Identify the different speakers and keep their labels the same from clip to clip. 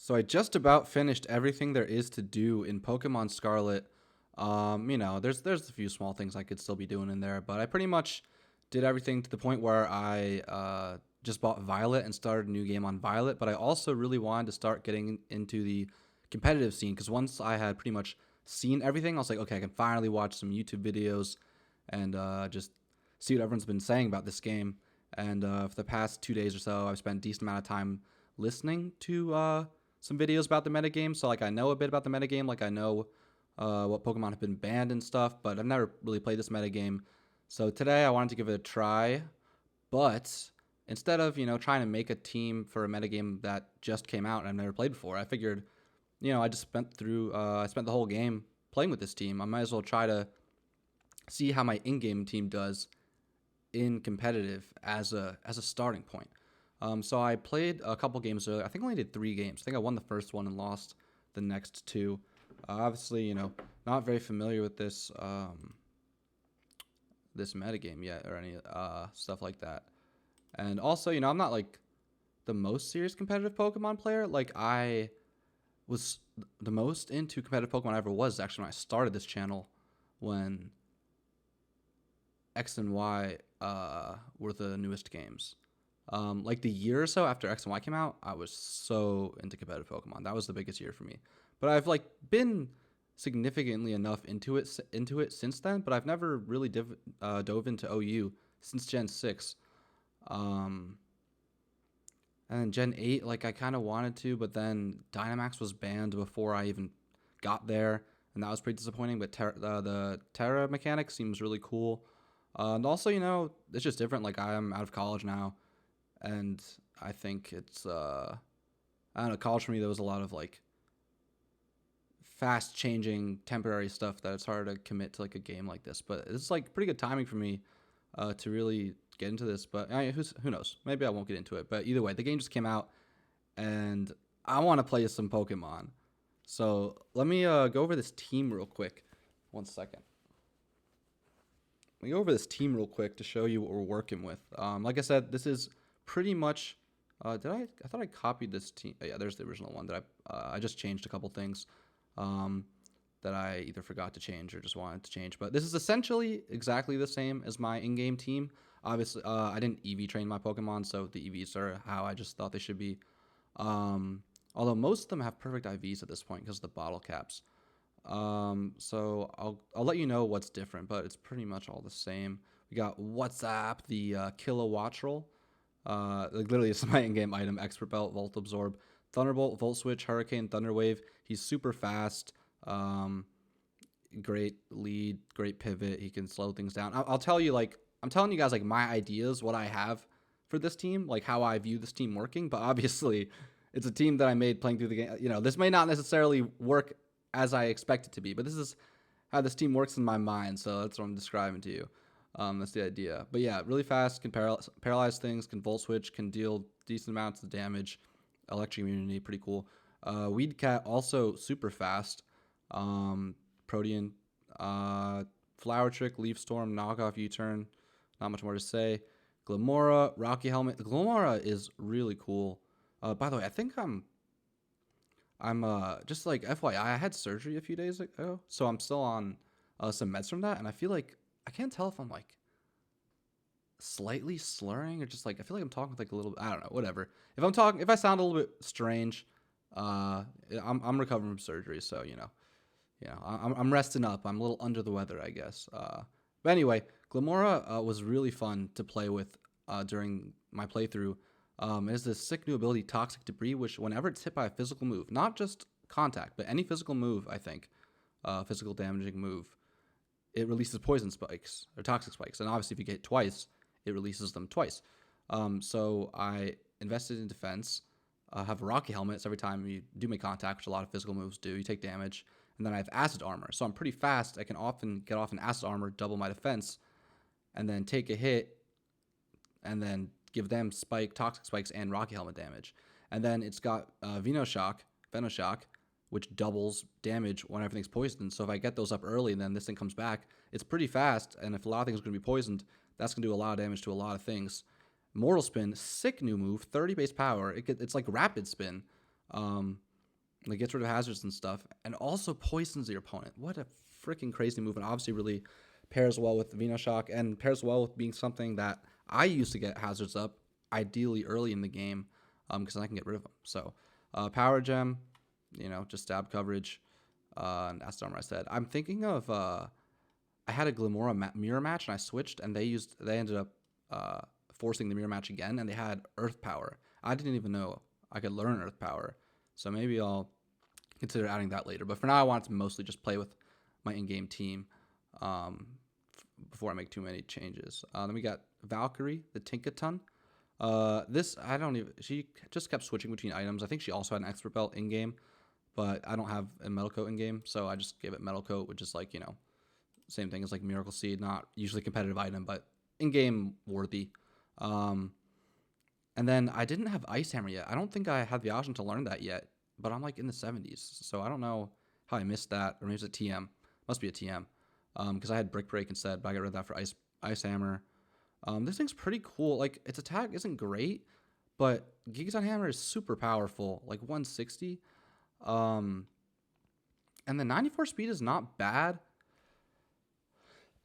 Speaker 1: So I just about finished everything there is to do in Pokemon Scarlet. There's a few small things I could still be doing in there, but I pretty much did everything to the point where I just bought Violet and started a new game on Violet. But I also really wanted to start getting into the competitive scene because once I had pretty much seen everything, I was like, okay, I can finally watch some YouTube videos and just see what everyone's been saying about this game. And for the past 2 days or so, I've spent a decent amount of time listening to some videos about the metagame. So like I know a bit about the metagame, like I know what Pokemon have been banned and stuff, but I've never really played this metagame. So today I wanted to give it a try, but instead of trying to make a team for a metagame that just came out and I've never played before, I figured I just I spent the whole game playing with this team. I might as well try to see how my in-game team does in competitive as a starting point. So I played a couple games earlier. I think I only did 3 games. I think I won the first one and lost the next 2. Obviously, not very familiar with this metagame yet or any stuff like that. And also, I'm not like the most serious competitive Pokemon player. Like I was the most into competitive Pokemon I ever was actually when I started this channel when X and Y were the newest games. Like the year or so after X and Y came out, I was so into competitive Pokemon. That was the biggest year for me. But I've like been significantly enough into it since then. But I've never really dove into OU since Gen 6. Um, and then Gen 8, like I kind of wanted to, but then Dynamax was banned before I even got there, and that was pretty disappointing. But the Terra mechanic seems really cool. And also, it's just different. Like I'm out of college now, and I think it's I don't know. College for me, there was a lot of like fast changing temporary stuff that it's hard to commit to like a game like this. But it's like pretty good timing for me to really get into this. But who knows? Maybe I won't get into it. But either way, the game just came out, and I want to play some Pokemon. So let me go over this team real quick. 1 second. Let me go over this team real quick to show you what we're working with. Like I said, this is pretty much. I thought I copied this team. Yeah, there's the original one that I just changed a couple things that I either forgot to change or just wanted to change. But this is essentially exactly the same as my in-game team. Obviously, I didn't EV train my Pokemon, so the EVs are how I just thought they should be. Although most of them have perfect IVs at this point because of the bottle caps. So I'll let you know what's different, but it's pretty much all the same. We got WhatsApp, the Kilowattrel. Like literally, it's my in-game item: Expert Belt, Volt Absorb, Thunderbolt, Volt Switch, Hurricane, Thunder Wave. He's super fast. Great lead, great pivot. He can slow things down. I'll tell you, like I'm telling you guys, like my ideas, what I have for this team, like how I view this team working. But obviously, it's a team that I made playing through the game. This may not necessarily work as I expect it to be, but this is how this team works in my mind. So that's what I'm describing to you. That's the idea. But yeah, really fast, can paralyze things, can volt switch, can deal decent amounts of damage. Electric immunity, pretty cool. Weed Cat also super fast. Protean, Flower Trick, Leaf Storm, Knockoff U-Turn. Not much more to say. Glamora, Rocky Helmet. The Glamora is really cool. By the way, I think I'm just like FYI, I had surgery a few days ago, so I'm still on some meds from that, and I feel like I can't tell if I'm like slightly slurring or just like I feel like I'm talking with like a little. I don't know, whatever. If I sound a little bit strange, I'm recovering from surgery, so I'm resting up. I'm a little under the weather, I guess. But anyway, Glamora was really fun to play with during my playthrough. It has this sick new ability, Toxic Debris, which whenever it's hit by a physical move, not just contact, but any physical move, I think, physical damaging move, it releases poison spikes or toxic spikes. And obviously, if you get hit twice, it releases them twice. So I invested in defense, have a Rocky Helmet, so every time you do make contact, which a lot of physical moves do, you take damage. And then I have Acid Armor, so I'm pretty fast. I can often get off an Acid Armor, double my defense, and then take a hit, and then give them toxic spikes, and Rocky Helmet damage. And then it's got Venoshock, which doubles damage when everything's poisoned. So if I get those up early and then this thing comes back, it's pretty fast. And if a lot of things are going to be poisoned, that's going to do a lot of damage to a lot of things. Mortal Spin, sick new move, 30 base power. It's like Rapid Spin. Like gets rid of hazards and stuff, and also poisons your opponent. What a freaking crazy move! And obviously, really pairs well with Venoshock and pairs well with being something that I used to get hazards up, ideally early in the game, because I can get rid of them. So, power gem, just stab coverage, and that's the armor I said. I'm thinking of I had a Glamora mirror match and I switched, and they ended up forcing the mirror match again, and they had Earth power. I didn't even know I could learn Earth power, so maybe I'll consider adding that later. But for now, I want to mostly just play with my in-game team before I make too many changes. Then we got Valkyrie, the Tinkaton. This I don't even. She just kept switching between items. I think she also had an expert belt in game, but I don't have a metal coat in game, so I just gave it metal coat, which is like same thing as like Miracle Seed, not usually a competitive item, but in game worthy. And then I didn't have Ice Hammer yet. I don't think I had the option to learn that yet, but I'm like in the 70s, so I don't know how I missed that, or maybe it's a TM. Must be a TM, because I had Brick Break instead, but I got rid of that for Ice Hammer. This thing's pretty cool. Like its attack isn't great, but Gigaton Hammer is super powerful, like 160. And the 94 speed is not bad.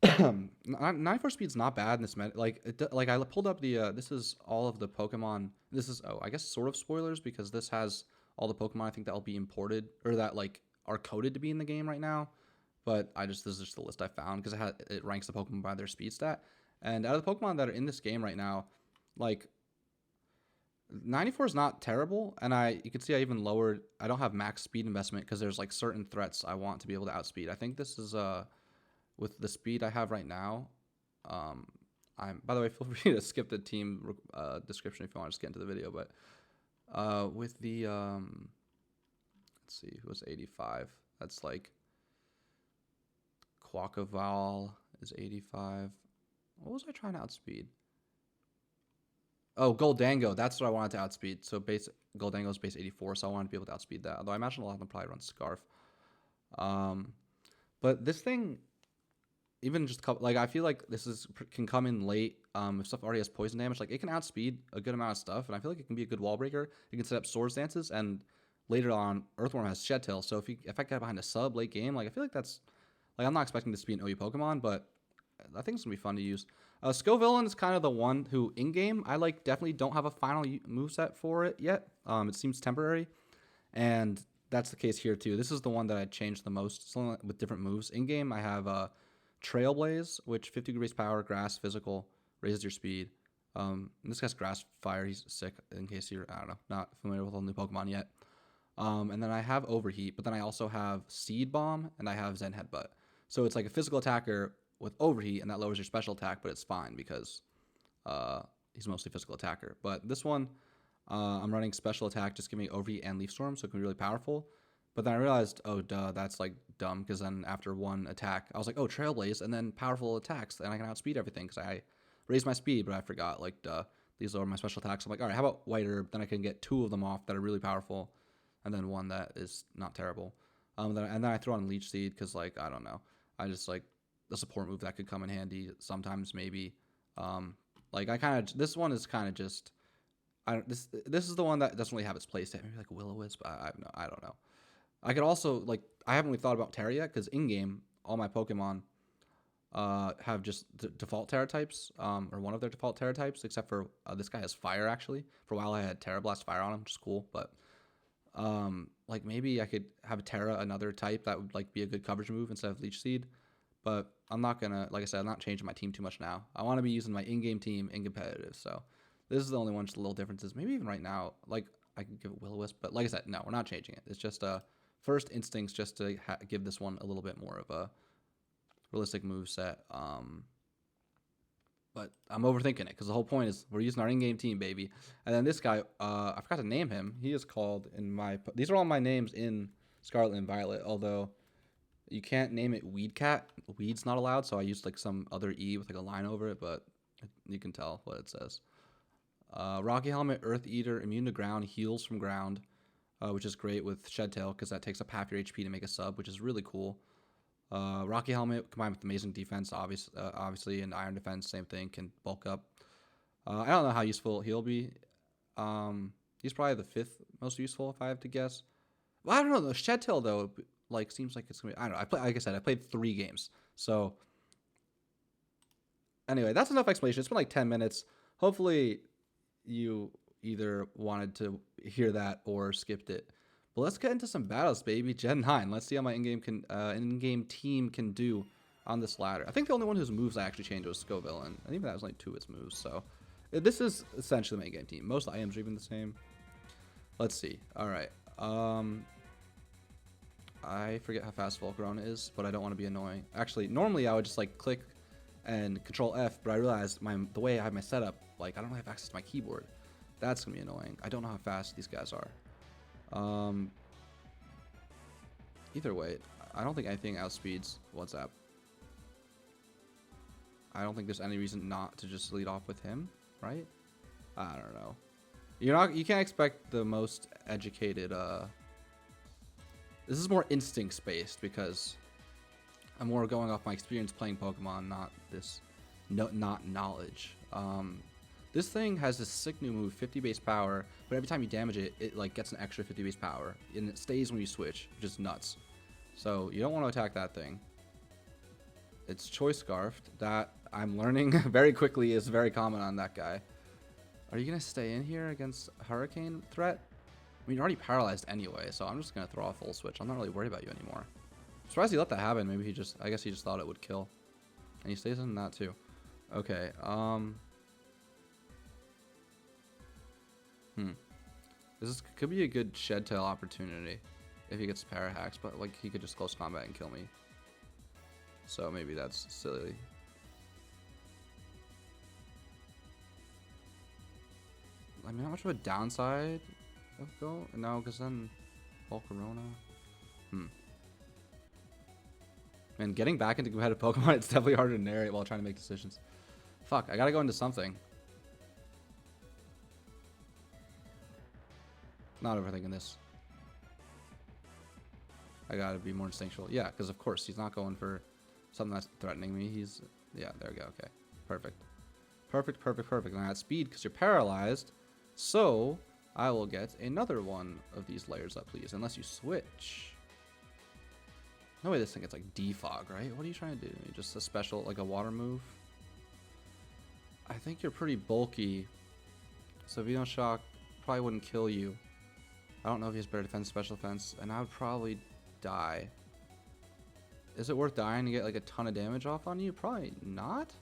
Speaker 1: 94 speed's not bad in this like I pulled up the this is all of the Pokemon. This is I guess sort of spoilers, because this has all the Pokemon I think that will be imported or that like are coded to be in the game right now. But this is just the list I found, because it ranks the Pokemon by their speed stat. And out of the Pokemon that are in this game right now, like 94 is not terrible, and you can see I even lowered. I don't have max speed investment because there's like certain threats I want to be able to outspeed. I think this is with the speed I have right now. By the way, feel free to skip the team description if you want to just get into the video. But with the let's see, who was 85? That's like Quackval is 85. What was I trying to outspeed? Oh, Goldango. That's what I wanted to outspeed. So Goldango is base 84, so I wanted to be able to outspeed that. Although I imagine a lot of them probably run Scarf. But this thing, even just like I feel like can come in late. If stuff already has poison damage, like it can outspeed a good amount of stuff, and I feel like it can be a good wall breaker. It can set up Swords Dances, and later on, Earthworm has Shed Tail. So if I get behind a sub late game, like I feel like that's like I'm not expecting this to be an OU Pokemon, but I think it's gonna be fun to use. Scovillain is kind of the one who in game I like definitely don't have a final moveset for it yet. It seems temporary, and that's the case here too. This is the one that I changed the most with different moves. In game I have Trailblaze, which 50 degrees power, grass, physical, raises your speed. This guy's grass fire. He's sick in case you're not familiar with all the new Pokemon yet. And then I have Overheat, but then I also have Seed Bomb and I have Zen Headbutt. So it's like a physical attacker with Overheat, and that lowers your special attack, but it's fine because he's mostly physical attacker. But this one, I'm running special attack, just giving me Overheat and Leaf Storm, so it can be really powerful. But then I realized, oh, duh, that's like dumb, because then after one attack, I was like, oh, Trailblaze, and then powerful attacks, and I can outspeed everything, because I raised my speed, but I forgot, like, duh, these are my special attacks. I'm like, all right, how about White Herb? Then I can get 2 of them off that are really powerful, and then 1 that is not terrible. And then I throw on Leech Seed, because, like, I don't know. I just, like, the support move that could come in handy sometimes, maybe. This one is kind of just, this is the one that doesn't really have its place yet. Maybe like Will-O-Wisp, I don't know. I could also, like, I haven't really thought about Terra yet, because in-game, all my Pokemon have just default Terra types, or one of their default Terra types, except for this guy has Fire, actually. For a while, I had Terra Blast Fire on him, which is cool, but, like, maybe I could have a Terra, another type that would, like, be a good coverage move instead of Leech Seed, but I'm not gonna, like I said, I'm not changing my team too much now. I want to be using my in-game team in competitive, so this is the only one, just little differences. Maybe even right now, like, I can give it Will-O-Wisp, but like I said, no, we're not changing it. It's just, first instincts, just to give this one a little bit more of a realistic move set. But I'm overthinking it, because the whole point is we're using our in-game team, baby. And then this guy, I forgot to name him. He is called these are all my names in Scarlet and Violet, although you can't name it Weed Cat. Weed's not allowed, so I used like some other E with like a line over it, but you can tell what it says. Rocky Helmet, Earth Eater, immune to ground, heals from ground. Which is great with Shed Tail, because that takes up half your HP to make a sub, which is really cool. Rocky Helmet combined with amazing defense, obviously, and Iron Defense, same thing, can bulk up. I don't know how useful he'll be. He's probably the 5th most useful, if I have to guess. Well, I don't know. The Shed Tail though, like seems like it's gonna be. I don't know. Like I said, I played 3 games. So anyway, that's enough explanation. It's been like 10 minutes. Hopefully, you either wanted to hear that or skipped it. But let's get into some battles, baby. Gen 9. Let's see how my in-game team can do on this ladder. I think the only one whose moves I actually changed was Scoville, and even that was like 2 of its moves. So this is essentially my in-game team. Most items are even the same. Let's see. All right. I forget how fast Volcarona is, but I don't want to be annoying. Actually, normally I would just like click and Control F, but I realized the way I have my setup, like I don't have access to my keyboard. That's gonna be annoying. I don't know how fast these guys are. Either way, I don't think anything outspeeds WhatsApp. I don't think there's any reason not to just lead off with him, right? I don't know. You can't expect the most educated. This is more instincts based because I'm more going off my experience playing Pokemon, not knowledge. This thing has this sick new move, 50 base power, but every time you damage it, it like gets an extra 50 base power, and it stays when you switch, which is nuts. So you don't want to attack that thing. It's Choice Scarfed, that I'm learning very quickly is very common on that guy. Are you gonna stay in here against Hurricane threat? I mean, you're already paralyzed anyway, so I'm just gonna throw a full switch. I'm not really worried about you anymore. I'm surprised he let that happen. Maybe I guess he just thought it would kill. And he stays in that too. Okay, This could be a good Shed Tail opportunity if he gets Parahacks, but like he could just close combat and kill me. So maybe that's silly. I mean, not much of a downside of go no, because then Volcarona. And getting back into competitive Pokemon, it's definitely harder to narrate while trying to make decisions. Fuck, I gotta go into something. Not overthinking this. I gotta be more instinctual. Yeah, because of course he's not going for something that's threatening me. Yeah, there we go. Okay, perfect. And I had speed because you're paralyzed. So I will get another one of these layers up, please. Unless you switch. No way this thing gets like defog, right? What are you trying to do? Just a special, like a water move? I think you're pretty bulky. So if you don't shock, probably wouldn't kill you. I don't know if he has better defense, special defense, and I would probably die. Is it worth dying to get like a ton of damage off on you? Probably not.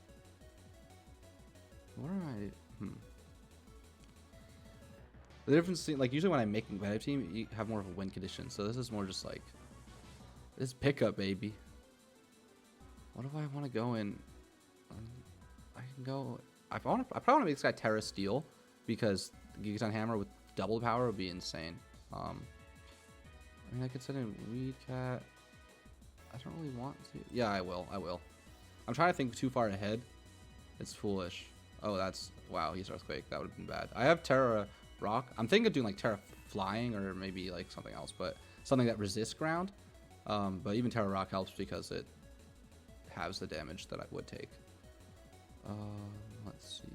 Speaker 1: What am I? The difference, like usually when I make a competitive team, you have more of a win condition. So this is more just like, this pickup, baby. What do I want to go in? I can go. I probably want to make this guy Terra Steel because Gigaton Hammer with double power would be insane. I mean, I could send in Weed Cat. I don't really want to. Yeah, I will. I'm trying to think too far ahead. It's foolish. Oh, wow. He's Earthquake. That would have been bad. I have Terra Rock. I'm thinking of doing like Terra Flying or maybe like something else, but something that resists ground. But even Terra Rock helps because it halves the damage that I would take. Let's see.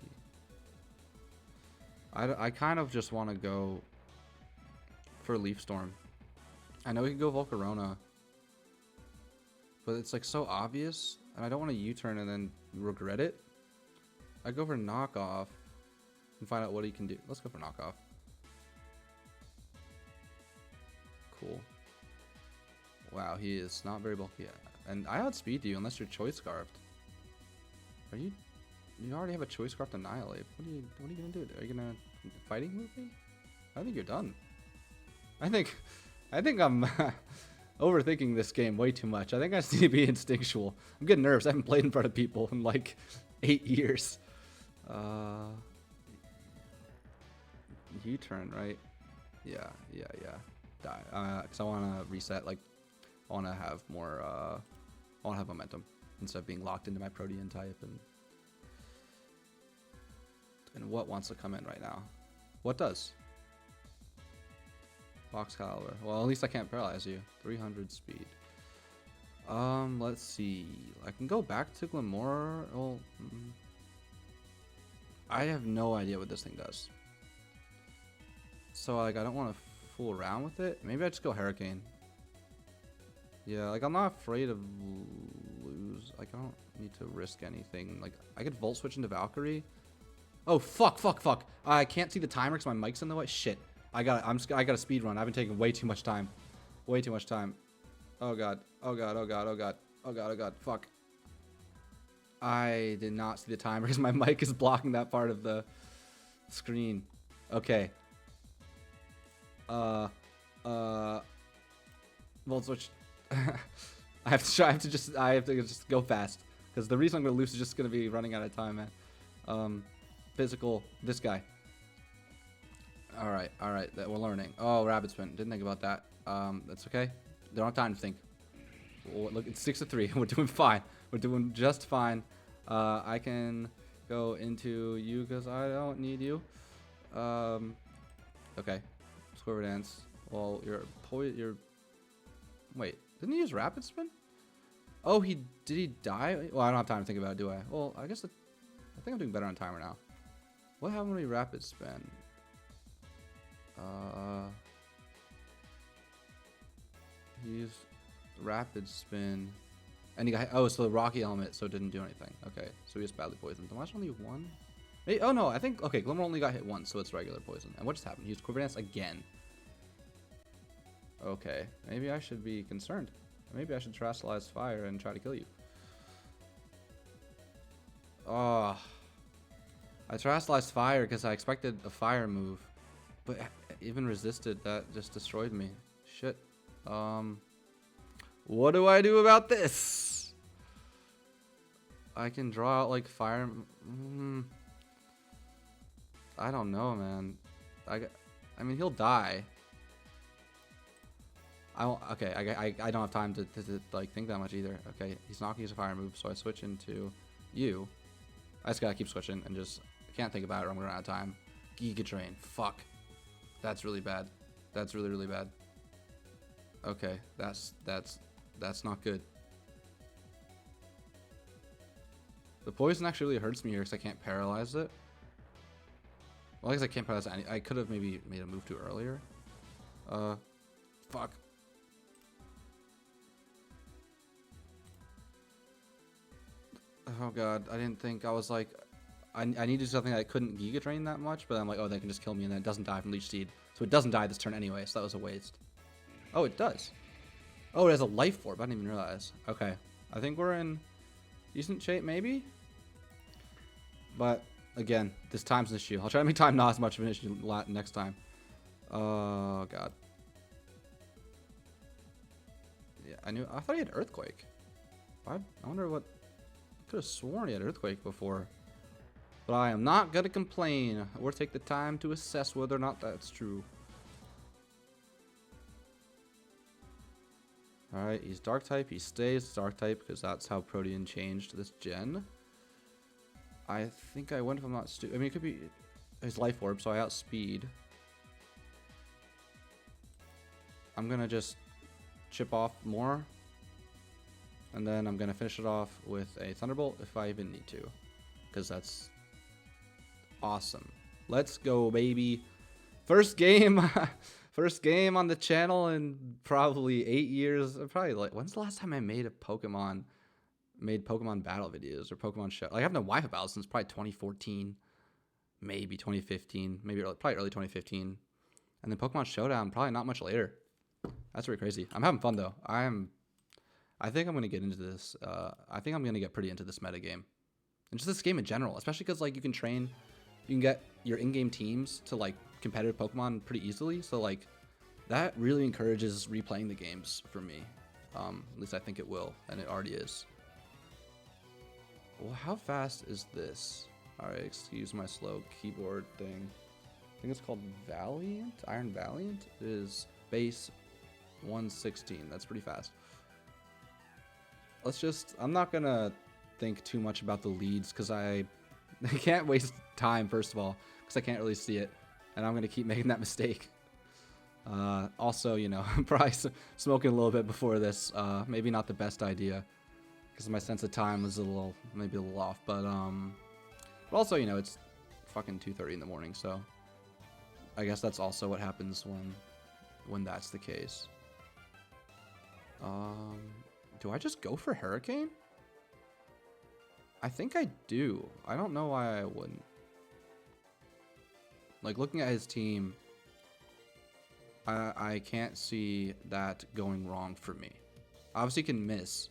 Speaker 1: I kind of just want to go for Leaf Storm. I know we can go Volcarona, but it's like so obvious, and I don't want to U-turn and then regret it. I go for Knockoff and find out what he can do. Let's go for Knockoff. Cool. Wow, he is not very bulky yet. And I outspeed you unless you're Choice Scarfed. Are you? You already have a Choice Scarfed Annihilate. What are you gonna do? Are you gonna fighting move me? I think you're done. I think I'm overthinking this game way too much. I think I just need to be instinctual. I'm getting nervous. I haven't played in front of people in like 8 years. U-turn, right? Yeah. Die. Because I want to reset. Like, I want to have more. I want to have momentum instead of being locked into my Protean type. And what wants to come in right now? What does? Box Caliber. Well, at least I can't paralyze you. 300 speed. Let's see. I can go back to Glamour. Well, I have no idea what this thing does. So, like, I don't want to fool around with it. Maybe I just go Hurricane. Yeah, like I'm not afraid of lose. Like I don't need to risk anything. Like I could Volt Switch into Valkyrie. Oh fuck! I can't see the timer because my mic's in the way. Shit. I got a speed run. I've been taking way too much time. Way too much time. Oh god. Fuck. I did not see the timer because my mic is blocking that part of the screen. Okay. Volt Switch. I have to just go fast because the reason I'm gonna lose is just gonna be running out of time, man. Physical. This guy. All right. That we're learning. Oh, Rapid Spin. Didn't think about that. That's okay. Don't have time to think. Well, look, it's 6-3. We're doing fine. We're doing just fine. I can go into you because I don't need you. Okay. Squiver Dance. Well, you're. Wait, didn't he use Rapid Spin? Oh, did he die? Well, I don't have time to think about it, do I? Well, I think I'm doing better on timer now. What happened when we Rapid Spin? He used Rapid Spin. And he got, oh, so the Rocky Element, so it didn't do anything. Okay, so he was badly poisoned. The match only one? Maybe, oh no, I think, okay, Glimmer only got hit once, so it's regular poison. And what just happened? He used Quiver Dance again. Okay, maybe I should be concerned. Maybe I should Terrestrialize Fire and try to kill you. Oh, I Terrestrialized Fire because I expected a fire move, but even resisted, that just destroyed me. Shit. What do I do about this? I can draw out like fire. I don't know, man. I mean, he'll die. Okay, I don't have time to like think that much either. Okay, he's not gonna use a fire move, so I switch into you. I just gotta keep switching and just I can't think about it or I'm gonna run out of time. Giga Drain. Fuck. That's really bad. That's really bad. Okay, that's not good. The poison actually really hurts me here because I can't paralyze it. Well, I guess I can't paralyze it. I could have maybe made a move too earlier. Fuck. Oh god, I didn't think. I was like, I needed something that couldn't Giga Drain that much, but I'm like, oh, they can just kill me and then it doesn't die from Leech Seed. So it doesn't die this turn anyway, so that was a waste. Oh, it does. Oh, it has a Life Orb. I didn't even realize. Okay. I think we're in decent shape, maybe? But, again, this time's an issue. I'll try to make time not as much of an issue next time. Oh, God. Yeah, I thought he had Earthquake. I wonder what... I could have sworn he had Earthquake before. But I am not going to complain or take the time to assess whether or not that's true. Alright, he's Dark type. He stays Dark type because that's how Protean changed this gen. I think I went if I'm not stupid. I mean, it could be his Life Orb, so I outspeed. I'm going to just chip off more. And then I'm going to finish it off with a Thunderbolt if I even need to. Because that's awesome. Let's go, baby. First game. First game on the channel in probably 8 years. Probably like, when's the last time I made Pokemon battle videos or Pokemon show? Like, I have no Wi-Fi battle since probably 2014, maybe 2015, probably early 2015. And then Pokemon Showdown probably not much later. That's really crazy. I'm having fun though. I think I'm gonna get into this. I think I'm gonna get pretty into this meta game, and just this game in general, especially because like you can get your in-game teams to like competitive Pokemon pretty easily. So like that really encourages replaying the games for me. At least I think it will, and it already is. Well, how fast is this? All right, excuse my slow keyboard thing. I think it's called Valiant. Iron Valiant is base 116. That's pretty fast. I'm not gonna think too much about the leads because I can't waste time, first of all, because I can't really see it. And I'm gonna keep making that mistake. Also, you know, I'm probably smoking a little bit before this. Maybe not the best idea because my sense of time was maybe a little off. But also, you know, it's fucking 2:30 in the morning, so I guess that's also what happens when when that's the case. Do I just go for Hurricane? I think I do. I don't know why I wouldn't. Like, looking at his team, I can't see that going wrong for me. Obviously, it can miss.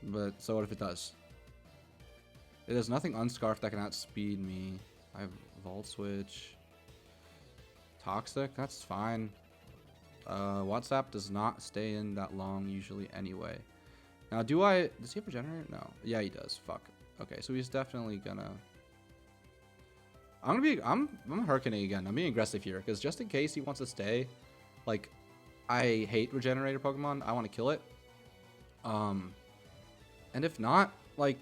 Speaker 1: But, so what if it does? It has nothing unscarfed that can outspeed me. I have Volt Switch. Toxic, that's fine. WhatsApp does not stay in that long usually anyway. Now, does he have a generator? No. Yeah, he does. Fuck. Okay, so he's definitely gonna... I'm Hurricaning again. I'm being aggressive here, because just in case he wants to stay, like, I hate regenerator Pokemon. I want to kill it. And if not, like,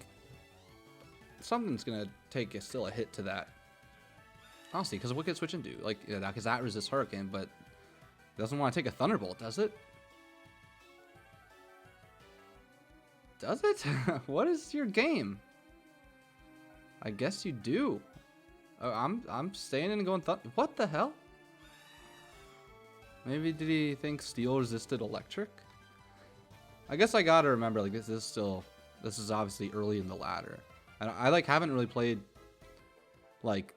Speaker 1: something's gonna take still a hit to that. Honestly, because what could Switch into? Like, because that resists Hurricane, but it doesn't want to take a Thunderbolt, does it? Does it? What is your game? I guess you do. Oh, I'm staying in and going what the hell? Maybe did he think Steel resisted Electric? I guess I gotta remember, like, this is obviously early in the ladder. And I like haven't really played, like,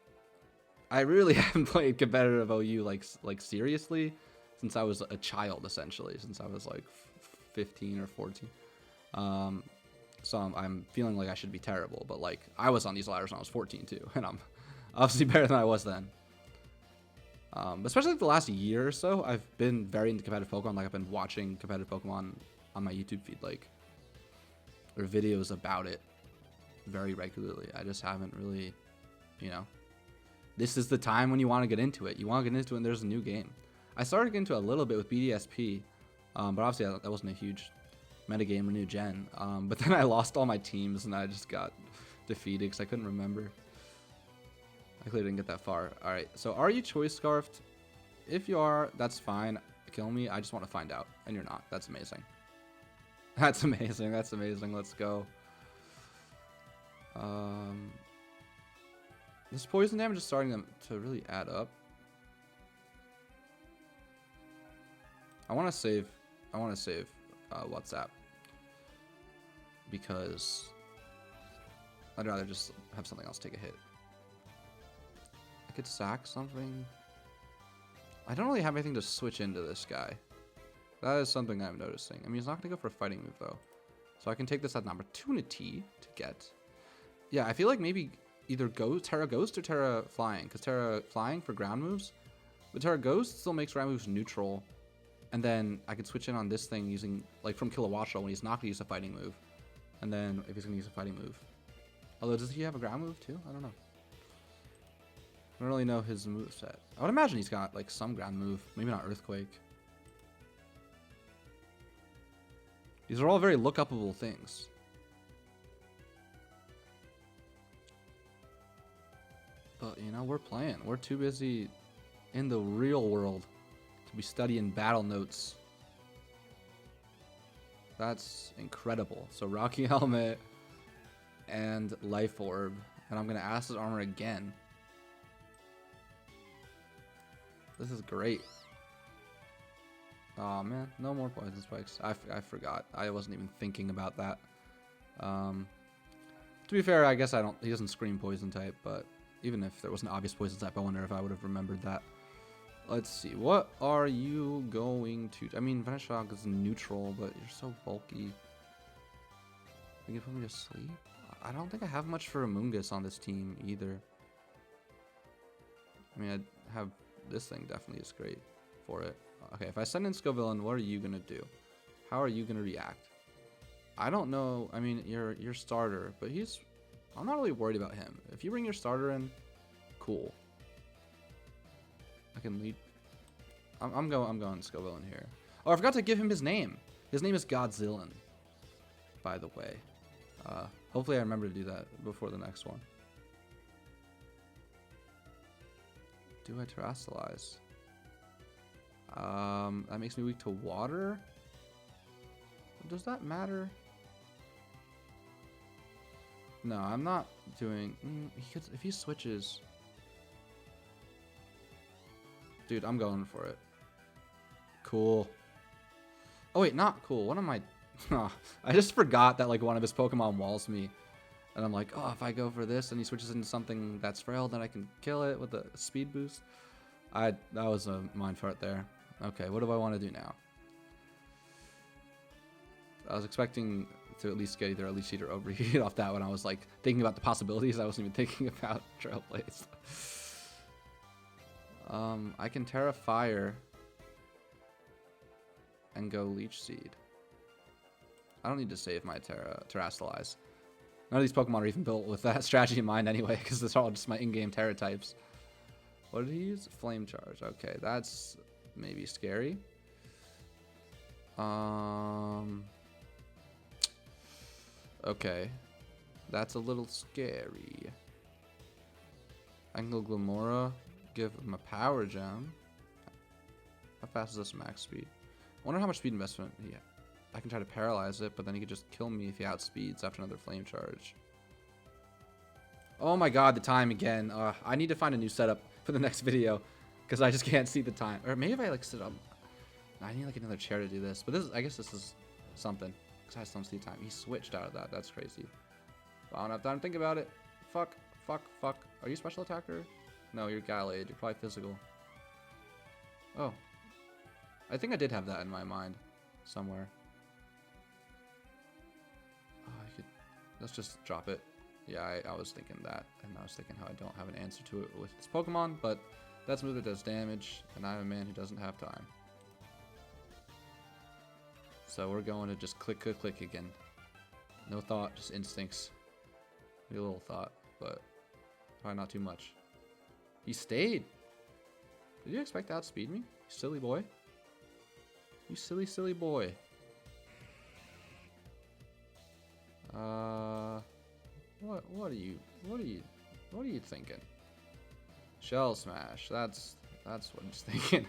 Speaker 1: I really haven't played competitive OU like seriously since I was a child, essentially, since I was like 15 or 14. So I'm feeling like I should be terrible, but like I was on these ladders when I was 14 too, and I'm obviously better than I was then. Especially like the last year or so, I've been very into competitive Pokemon. Like, I've been watching competitive Pokemon on my YouTube feed, like, or videos about it very regularly. I just haven't really, you know. This is the time when you want to get into it. You want to get into it when there's a new game. I started getting into it a little bit with BDSP, but obviously that wasn't a huge metagame or new gen. But then I lost all my teams and I just got defeated because I couldn't remember. I clearly didn't get that far. All right, so are you choice scarfed? If you are, that's fine. Kill me. I just want to find out. And you're not. That's amazing. That's amazing. That's amazing. Let's go. This poison damage is starting to really add up. I want to save WhatsApp because I'd rather just have something else take a hit. I could sack something. I don't really have anything to switch into this guy. That is something I'm noticing. I mean, he's not going to go for a fighting move, though. So I can take this as an opportunity to get. Yeah, I feel like maybe either Terra Ghost or Terra Flying. Because Terra Flying for ground moves. But Terra Ghost still makes ground moves neutral. And then I can switch in on this thing using, like, from Kilowattrel when he's not going to use a fighting move. And then if he's going to use a fighting move. Although, does he have a ground move, too? I don't know. I don't really know his moveset. I would imagine he's got, like, some ground move. Maybe not Earthquake. These are all very look-upable things. But, you know, we're playing. We're too busy in the real world to be studying battle notes. That's incredible. So, Rocky Helmet and Life Orb. And I'm going to Acid Armor again. This is great. Oh man, no more poison spikes. I forgot. I wasn't even thinking about that. To be fair, I guess he doesn't scream poison type, but even if there was an obvious poison type, I wonder if I would have remembered that. Let's see. What are you going to... I mean, Vanish Shock is neutral, but you're so bulky. You can put me to sleep? I don't think I have much for Amoonguss on this team either. I mean, I have... This thing definitely is great for it. Okay, if I send in Scovillain, what are you going to do? How are you going to react? I don't know. I mean, your starter, but I'm not really worried about him. If you bring your starter in, cool. I can lead. I'm going Scovillain here. Oh, I forgot to give him his name. His name is Godzillan, by the way. Hopefully I remember to do that before the next one. Do I Terrasilize? That makes me weak to water. Does that matter? No, I'm not doing... if he switches... Dude, I'm going for it. Cool. Oh wait, not cool. What am I? Oh, I just forgot that like one of his Pokemon walls me, and I'm like, oh, if I go for this and he switches into something that's frail, then I can kill it with a speed boost. That was a mind fart there. Okay, what do I want to do now? I was expecting to at least get either a Leech Seed or Overheat off that when I was like thinking about the possibilities. I wasn't even thinking about Trailblaze. I can Terra Fire and go Leech Seed. I don't need to save my Terrasilize. None of these Pokemon are even built with that strategy in mind anyway, because they're all just my in-game Terra types. What did he use? Flame Charge. Okay, that's maybe scary. Okay. That's a little scary. I can go Glamora, give him a Power Gem. How fast is this max speed? I wonder how much speed investment he had. I can try to paralyze it, but then he could just kill me if he outspeeds after another Flame Charge. Oh my god, the time again. I need to find a new setup for the next video, because I just can't see the time. Or maybe if I like sit up. I need like another chair to do this. But this is, I guess this is something. Because I just don't see time. He switched out of that. That's crazy. But I don't have time to think about it. Fuck. Fuck. Fuck. Are you a special attacker? No, you're Gallade. You're probably physical. Oh. I think I did have that in my mind. Somewhere. Oh, I could... Let's just drop it. Yeah, I was thinking that. And I was thinking how I don't have an answer to it with this Pokemon. But that's a move that does damage. And I'm a man who doesn't have time. So we're going to just click, click, click again. No thought, just instincts. Maybe a little thought, but probably not too much. He stayed. Did you expect to outspeed me? You silly boy. You silly, silly boy. What are you thinking? Shell Smash. That's what he's thinking.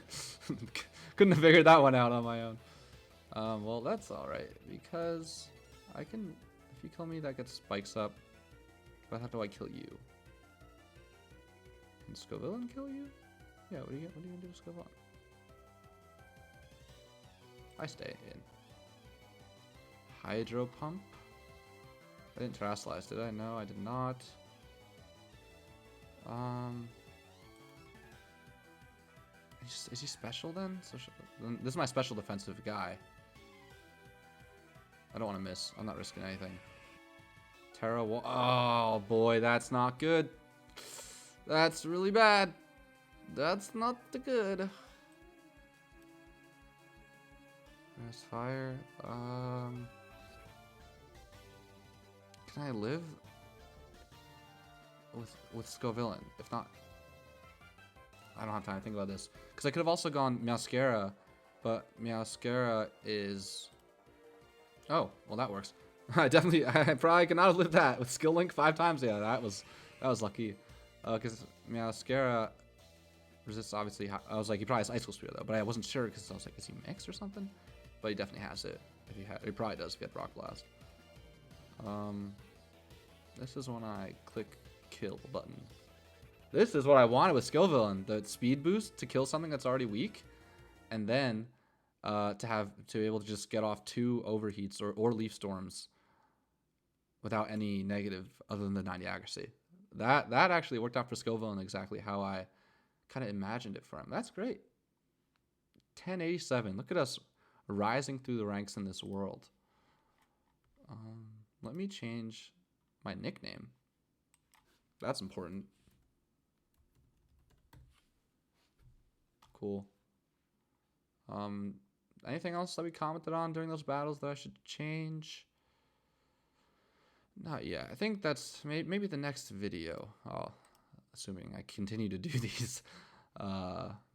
Speaker 1: Couldn't have figured that one out on my own. Well, that's alright, because I can, if you kill me, that gets spikes up, but how do I kill you? Can Scovillain kill you? Yeah, what are you gonna do with Scovillain? I stay in. Hydro Pump? I didn't Terrasilize, did I? No, I did not. Is he special then? So this is my special defensive guy. I don't want to miss. I'm not risking anything. Terra Wall. Oh boy, that's not good. That's really bad. That's not the good. There's fire. Can I live with Scovillain? If not, I don't have time to think about this. Because I could have also gone Meowscarada, but Meowscarada is... Oh, well that works. I probably could not have lived that with Skill Link 5 times. Yeah, that was lucky. Because Meowscarada resists obviously. I was like, he probably has Ice School Spear though, but I wasn't sure because I was like, is he mixed or something? But he definitely has it. He probably does if he had Rock Blast. This is when I click kill button. This is what I wanted with Scovillain, the speed boost to kill something that's already weak, and then to be able to just get off 2 overheats or leaf storms without any negative other than the 90 accuracy. That actually worked out for Scovillain exactly how I kind of imagined it for him. That's great. 1087. Look at us rising through the ranks in this world. Let me change my nickname. That's important. Cool. Anything else that we commented on during those battles that I should change? Not yet. I think that's maybe the next video. Assuming I continue to do these.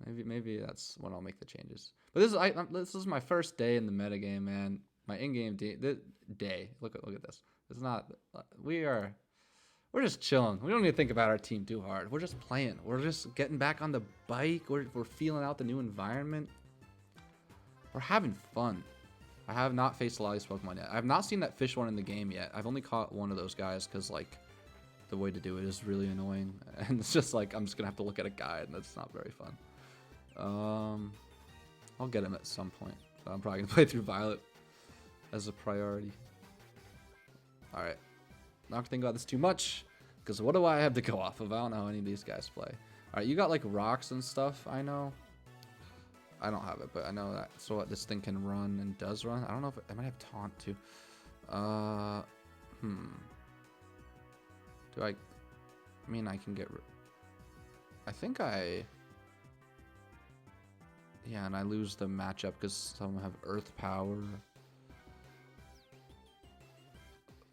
Speaker 1: Maybe that's when I'll make the changes. But this is my first day in the metagame, man. My in-game day. Look at this. It's not. We're just chilling. We don't need to think about our team too hard. We're just playing. We're just getting back on the bike. We're feeling out the new environment. We're having fun. I have not faced a lot of these Pokemon yet. I have not seen that fish one in the game yet. I've only caught one of those guys because, like, the way to do it is really annoying. And it's just like, I'm just going to have to look at a guide, and that's not very fun. I'll get him at some point. But I'm probably gonna play through Violet as a priority. All right, not gonna think about this too much, because what do I have to go off of? I don't know how any of these guys play. All right, you got like rocks and stuff. I know. I don't have it, but I know that. So what this thing can run and does run. I don't know if it might have taunt too. Do I mean I can get? I think I. Yeah, and I lose the matchup because some of them have Earth Power.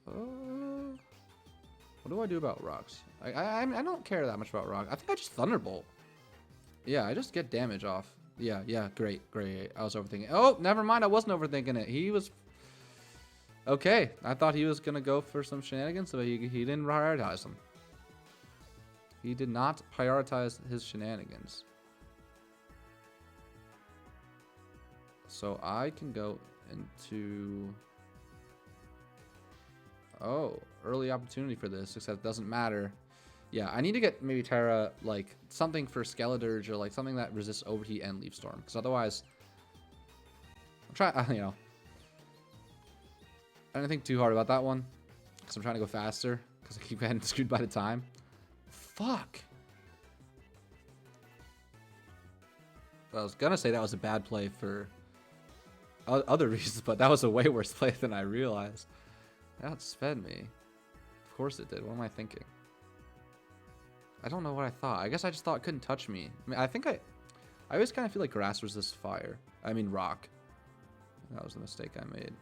Speaker 1: What do I do about rocks? I don't care that much about rock. I think I just Thunderbolt. Yeah, I just get damage off. Yeah, great. I was overthinking. Oh, never mind. I wasn't overthinking it. He was... Okay, I thought he was going to go for some shenanigans, but he didn't prioritize them. He did not prioritize his shenanigans. So I can go into... Oh, early opportunity for this, except it doesn't matter. Yeah, I need to get maybe Terra, like, something for Skeledirge or, like, something that resists Overheat and Leaf Storm. Because otherwise, I'm trying, you know. I didn't think too hard about that one. Because I'm trying to go faster. Because I keep getting screwed by the time. Fuck. I was going to say that was a bad play for other reasons, but that was a way worse play than I realized. That sped me. Of course it did. What am I thinking? I don't know what I thought. I guess I just thought it couldn't touch me. I mean, I always kind of feel like grass resists fire. I mean rock. That was a mistake I made.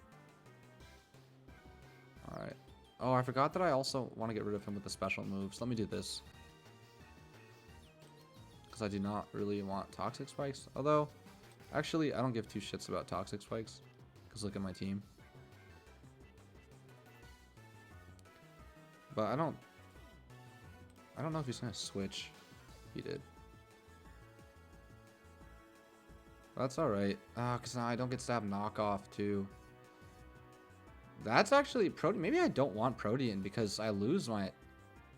Speaker 1: Alright. Oh, I forgot that I also want to get rid of him with the special moves. Let me do this. Because I do not really want Toxic Spikes. Although, actually, I don't give two shits about Toxic Spikes. Because look at my team. But I don't know if he's gonna switch. He did. That's alright. Cause now I don't get to have knockoff too. That's actually Protean. Maybe I don't want Protean because I lose my...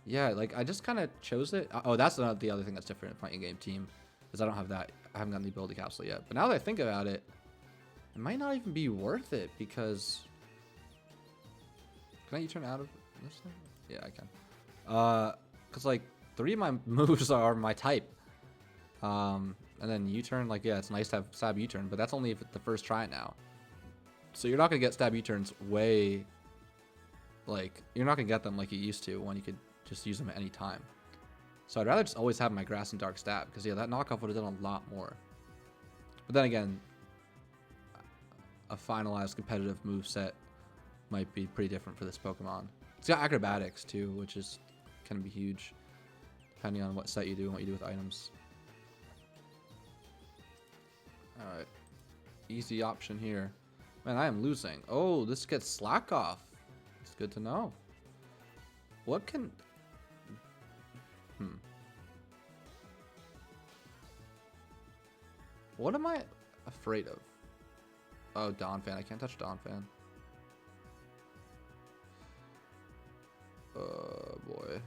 Speaker 1: Yeah, like I just kind of chose it. Oh, that's the other thing that's different in fighting game team. Is I don't have that. I haven't gotten the ability capsule yet. But now that I think about it, it might not even be worth it because... Can I U-turn out of this thing? Yeah, I can. Because like 3 of my moves are my type. And then U-turn, like, yeah, it's nice to have stab U-turn, but that's only if it's the first try now. So you're not going to get stab U-turns way, like, you're not going to get them like you used to when you could just use them at any time. So I'd rather just always have my grass and dark stab, because yeah, that knockoff would have done a lot more. But then again, a finalized competitive move set might be pretty different for this Pokemon. It's got acrobatics too, which is can be huge, depending on what set you do and what you do with items. Alright. Easy option here. Man, I am losing. Oh, this gets slack off. It's good to know. What can... What am I afraid of? Oh, Donphan. I can't touch Donphan. Boy.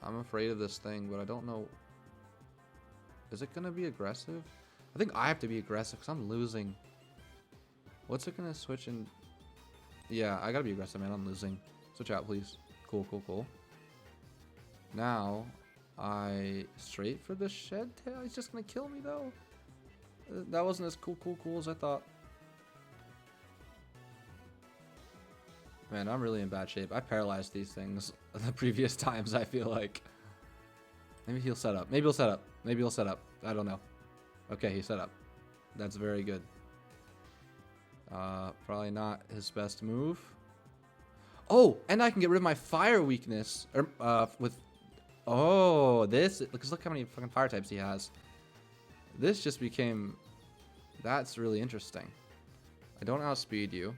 Speaker 1: I'm afraid of this thing, but I don't know. Is it going to be aggressive? I think I have to be aggressive because I'm losing. What's it going to switch in? Yeah, I got to be aggressive, man. I'm losing. Switch out, please. Cool. Now, I straight for the Shed Tail. He's just going to kill me, though. That wasn't as cool as I thought. Man, I'm really in bad shape. I paralyzed these things the previous times, I feel like. Maybe he'll set up. Maybe he'll set up. I don't know. Okay, he set up. That's very good. Probably not his best move. Oh, and I can get rid of my fire weakness. With... Oh, this... Because look how many fucking fire types he has. This just became... That's really interesting. I don't outspeed you.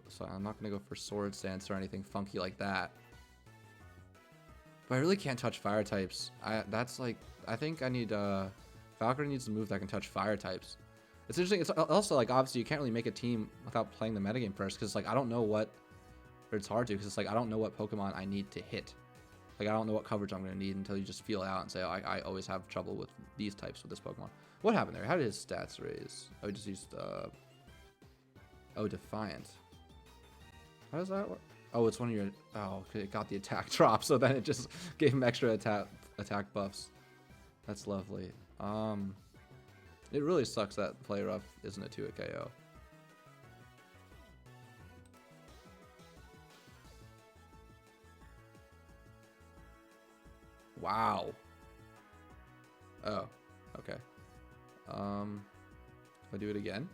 Speaker 1: So I'm not going to go for Sword Dance or anything funky like that. But I really can't touch fire types. That's like... I think I need... Valkyrie needs a move that can touch fire types. It's interesting. It's also like, obviously, you can't really make a team without playing the metagame first. Because, like, I don't know what... Or it's hard to. Because it's like, I don't know what Pokemon I need to hit. Like, I don't know what coverage I'm going to need until you just feel it out and say, oh, I always have trouble with these types with this Pokemon. What happened there? How did his stats raise? Oh, he just used, oh, Defiant. How does that work? Oh, it's one of your, oh, okay, it got the attack drop, so then it just gave him extra attack buffs. That's lovely. It really sucks that Play Rough isn't a 2-hit KO. Wow. Oh, okay. If I do it again.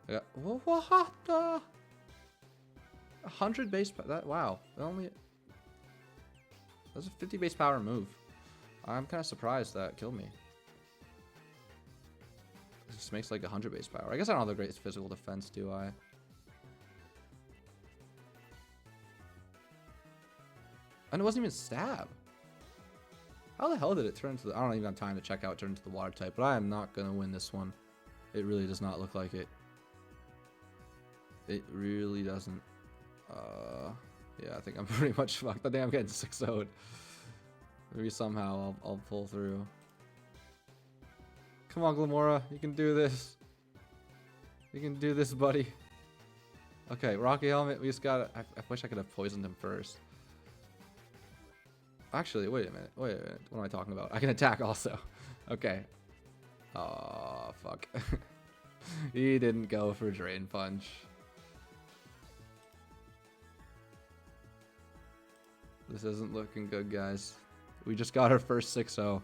Speaker 1: I got, what the? 100 base power. That, wow. That only. That's a 50 base power move. I'm kind of surprised that killed me. It just makes like 100 base power. I guess I don't have the greatest physical defense, do I? And it wasn't even stab. How the hell did it turn into the... I don't even have time to check out it turned into the water type, but I am not going to win this one. It really does not look like it. It really doesn't. Yeah, I think I'm pretty much fucked. I think I'm getting 6-0'd. Maybe somehow I'll pull through. Come on, Glamora. You can do this. You can do this, buddy. Okay, Rocky Helmet. We just got... I wish I could have poisoned him first. Actually, wait a minute. Wait a minute. What am I talking about? I can attack also. Okay. Oh, fuck. He didn't go for Drain Punch. This isn't looking good, guys. We just got our first 6-0.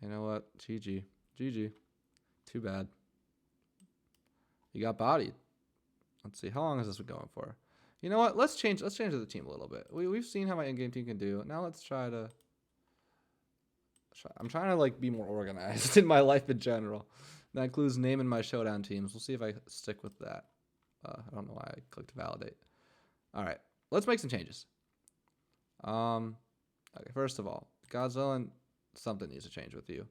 Speaker 1: You know what? GG. GG. Too bad. You got bodied. Let's see. How long has this been going for? You know what? Let's change the team a little bit. We've seen how my in-game team can do. Now let's try to... I'm trying to like be more organized in my life in general. That includes naming my showdown teams. We'll see if I stick with that. I don't know why I clicked validate. All right, let's make some changes. Okay, first of all, Godzilla, something needs to change with you,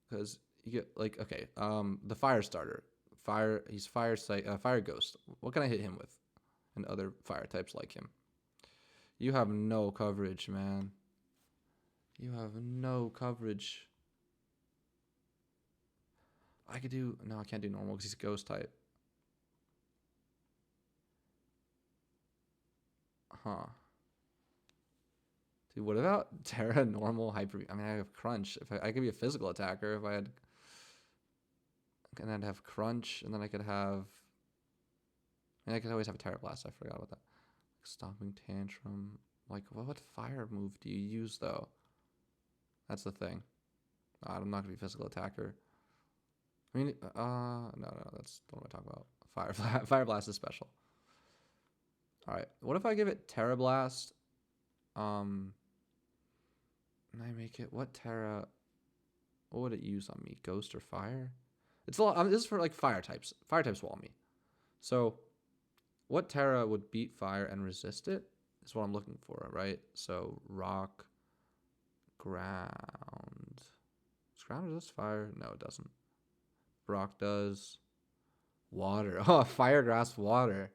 Speaker 1: because you get like, okay, the fire starter, he's fire ghost. What can I hit him with, and other fire types like him? You have no coverage, man. You have no coverage. I could do, no, I can't do normal because he's ghost type. Huh. Dude, what about Terra normal hyper? I mean, I have crunch. If I could be a physical attacker if I had, and I'd have crunch, and then I could have, and I could always have a Terra Blast. I forgot about that. Stomping Tantrum. Like, what fire move do you use though? That's the thing. I'm not gonna be a physical attacker. I mean, no, that's what I'm talking about. Fire Blast is special. All right, what if I give it Terra Blast? And I make it, what would it use on me? Ghost or fire? It's a lot. This is for like fire types. Fire types wall me. So what Terra would beat fire and resist it is what I'm looking for, right? So rock, ground. Does ground resist fire? No, it doesn't. Rock does. Water. Oh, fire, grass, water.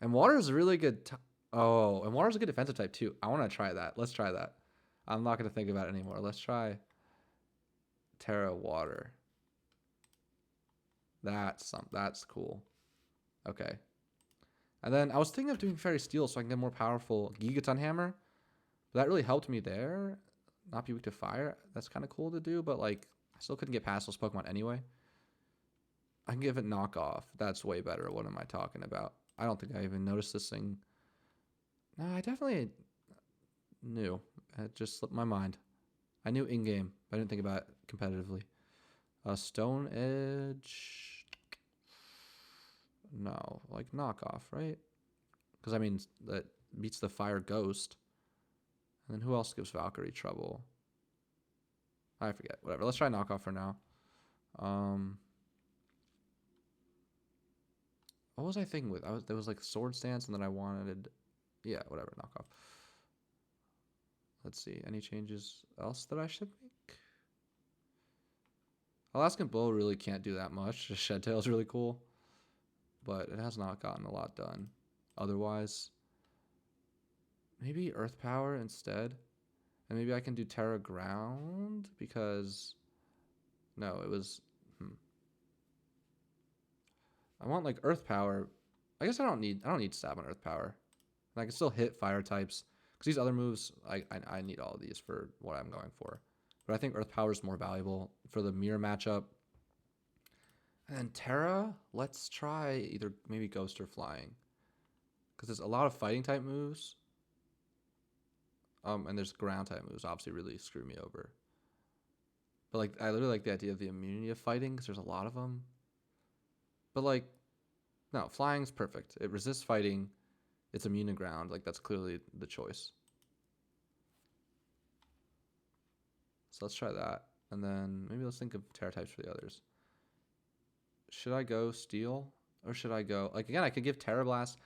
Speaker 1: And water is a really good... and water is a good defensive type too. I want to try that. Let's try that. I'm not going to think about it anymore. Let's try Terra Water. That's cool. Okay. And then I was thinking of doing Fairy Steel so I can get more powerful Gigaton Hammer. But that really helped me there. Not be weak to fire. That's kind of cool to do, but like I still couldn't get past those Pokemon anyway. I can give it knockoff. That's way better. What am I talking about? I don't think I even noticed this thing. No, I definitely knew. It just slipped my mind. I knew in-game, but I didn't think about it competitively. Stone Edge. No, like knockoff, right? Because I mean, that beats the Fire Ghost. And then who else gives Valkyrie trouble? I forget. Whatever. Let's try knockoff for now. What was I thinking with? There was like Sword Stance, and then I wanted, yeah, whatever, knockoff. Let's see, any changes else that I should make? Alaskan Bull really can't do that much. Just Shed Tail is really cool, but it has not gotten a lot done. Otherwise, maybe Earth Power instead. And maybe I can do Terra Ground because no, it was. I want like Earth Power. I guess I don't need Stab on Earth Power. And I can still hit fire types because these other moves I need all of these for what I'm going for. But I think Earth Power is more valuable for the mirror matchup. And then Terra, let's try either maybe Ghost or Flying because there's a lot of fighting type moves. And there's ground type moves obviously really screw me over. But like I literally like the idea of the immunity of fighting because there's a lot of them. But like, no, Flying's perfect. It resists fighting. It's immune to ground. Like that's clearly the choice. So let's try that. And then maybe let's think of Terra types for the others. Should I go Steel? Or should I go... Like, again, I could give Terra Blast.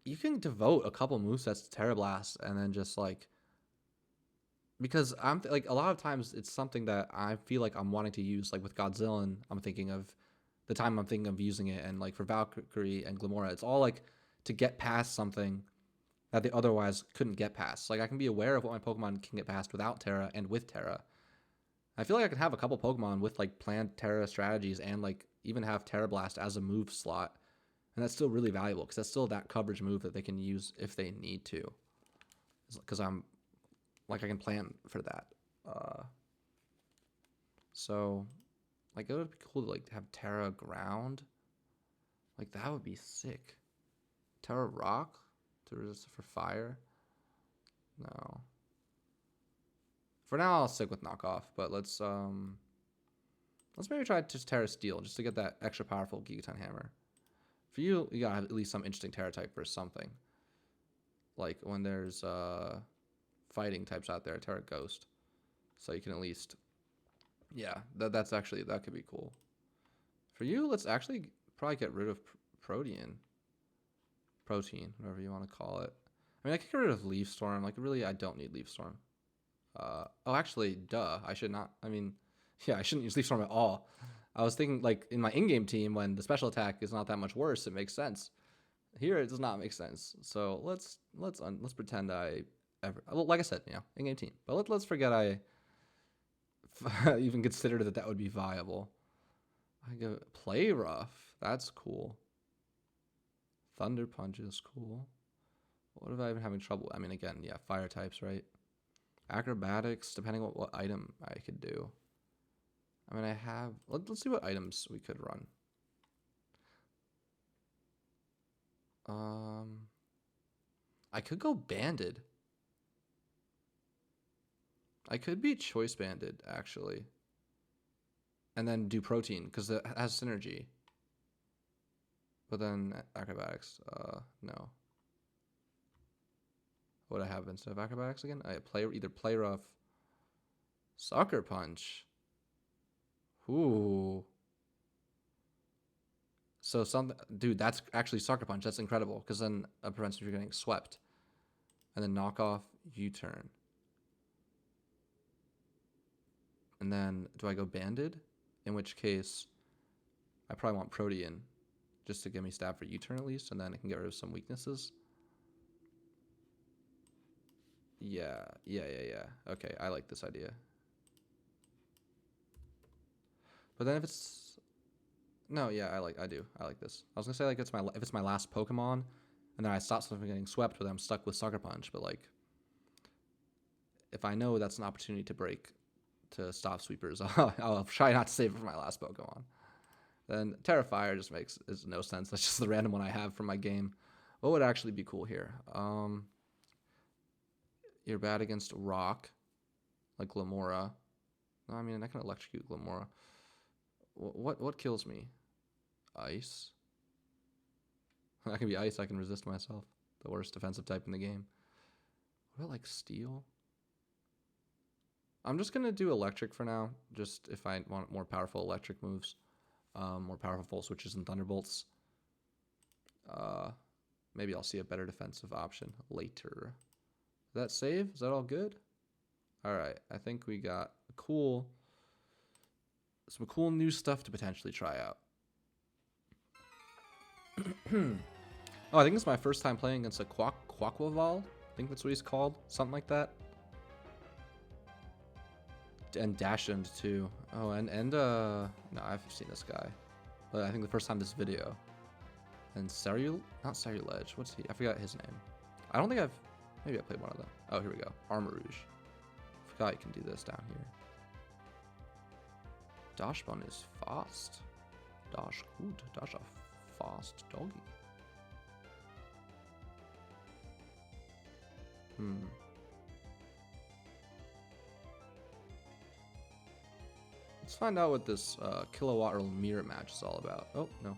Speaker 1: You can devote a couple movesets to Terra Blast and then just, like... Because I'm... like, a lot of times it's something that I feel like I'm wanting to use. Like, with Godzilla, I'm thinking of... The time I'm thinking of using it. And, like, for Valkyrie and Glamora, it's all, like, to get past something that they otherwise couldn't get past. Like, I can be aware of what my Pokemon can get past without Terra and with Terra. I feel like I can have a couple Pokemon with like planned Terra strategies and like even have Terra Blast as a move slot. And that's still really valuable because that's still that coverage move that they can use if they need to. Because I'm like, I can plan for that. So like it would be cool to like have Terra Ground. Like that would be sick. Terra Rock to resist for fire. No. For now, I'll stick with knockoff, but let's maybe try just Terra Steel just to get that extra powerful Gigaton Hammer. For you, you gotta have at least some interesting Terra type for something. Like when there's fighting types out there, Terra Ghost, so you can at least, yeah, that could be cool. For you, let's actually probably get rid of Protein, whatever you want to call it. I mean, I could get rid of Leaf Storm. Like really, I don't need Leaf Storm. Oh, actually, duh. I should not. I mean, yeah, I shouldn't use Leaf Storm at all. I was thinking, like, in my in-game team, when the special attack is not that much worse, it makes sense. Here, it does not make sense. So let's pretend I ever. Well, like I said, in-game team. But let's forget I even considered that would be viable. I go Play Rough. That's cool. Thunder Punch is cool. What if I even having trouble? I mean, again, yeah, fire types, right? Acrobatics, depending on what item I could do. I mean, I have... Let's see what items we could run. I could go Banded. I could be Choice Banded, actually. And then do Protein, because it has synergy. But then Acrobatics, no. What I have instead of Acrobatics again? I either Play Rough, Sucker Punch. Ooh. So dude, that's actually Sucker Punch. That's incredible because then it prevents you from getting swept. And then knock off U-turn. And then do I go Banded? In which case, I probably want Protean just to give me stab for U-turn at least, and then I can get rid of some weaknesses. Yeah. Okay, I like this idea. But then if it's... No, yeah, I do. I like this. I was gonna say like if it's my last Pokemon, and then I stop someone from getting swept, but I'm stuck with Sucker Punch. But like, if I know that's an opportunity to stop sweepers, I'll try not to save it for my last Pokemon. Then Terrifier just is no sense. That's just the random one I have from my game. What would actually be cool here? You're bad against Rock, like Glamora. No, I mean I can electrocute Glamora. What kills me? Ice. I can be ice. I can resist myself. The worst defensive type in the game. What about like Steel? I'm just gonna do electric for now. Just if I want more powerful electric moves, more powerful switches and thunderbolts. Maybe I'll see a better defensive option later. Did that save? Is that all good? All right. I think we got a cool some cool new stuff to potentially try out. Oh, I think it's my first time playing against a Quaquaval. I think that's what he's called. Something like that. And Dashend too. Oh, and no, I've seen this guy. But I think the first time this video. And not Ceruledge. What's he? I forgot his name. I don't think maybe I played one of them. Oh, here we go. Armor Rouge. Forgot you can do this down here. Dashbun is fast. Dash gut. Dash a fast doggy. Let's find out what this kilowatt or mirror match is all about. Oh, no.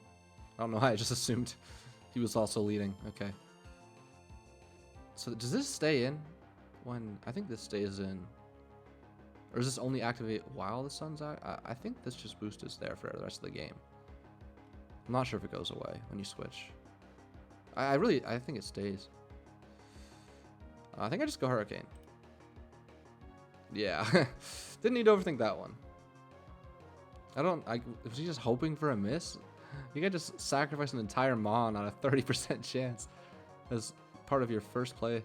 Speaker 1: I don't know why I just assumed he was also leading. Okay. So does this stay in when... I think this stays in. Or does this only activate while the sun's out? I think this just boost is there for the rest of the game. I'm not sure if it goes away when you switch. I think it stays. I think I just go Hurricane. Yeah. Didn't need to overthink that one. Was he just hoping for a miss? You can just sacrifice an entire Mon on a 30% chance as part of your first play.